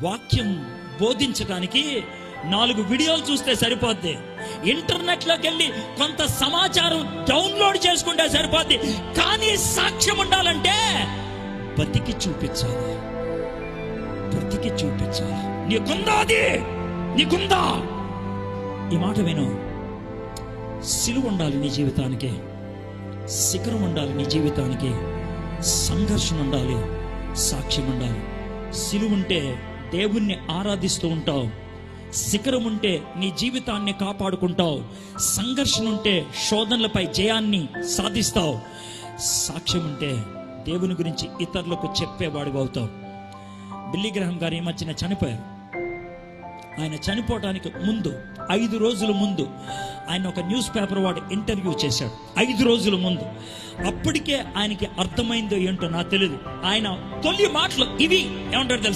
వాక్యం బోధించడానికి 4 వీడియోలు చూస్తే సరిపోద్ది. ఇంటర్నెట్లోకి వెళ్ళి కొంత సమాచారం డౌన్లోడ్ చేసుకుంటే సరిపోద్ది. కానీ సాక్ష్యం ఉండాలంటే బతికి చూపించాలి. బ్రతికి చూపించాలి. నీకుందా? అది నీకుందా? ఈ మాట విను. సిలువ ఉండాలి నీ జీవితానికి, శిఖరం ఉండాలి నీ జీవితానికి, సంఘర్షణ ఉండాలి, సాక్ష్యం ఉండాలి. సిలువ ఉంటే దేవుణ్ణి ఆరాధిస్తూ ఉంటావు, శిఖరం ఉంటే నీ జీవితాన్ని కాపాడుకుంటావు, సంఘర్షణ ఉంటే శోధనలపై జయాన్ని సాధిస్తావు, సాక్ష్యం ఉంటే దేవుని గురించి ఇతరులకు చెప్పేవాడివి అవుతావు. బిల్లీ గ్రహం గారు ఈ మధ్యన చనిపోయారు. ఆయన చనిపోవడానికి ముందు 5 రోజుల ముందు ఆయన ఒక న్యూస్ పేపర్ వాడు ఇంటర్వ్యూ చేశాడు. 5 రోజుల ముందు. అప్పటికే ఆయనకి అర్థమైందో ఏంటో నాకు తెలియదు. ఆయన తొలి మాటలు ఇవి ఏమంటారు తెలుసు?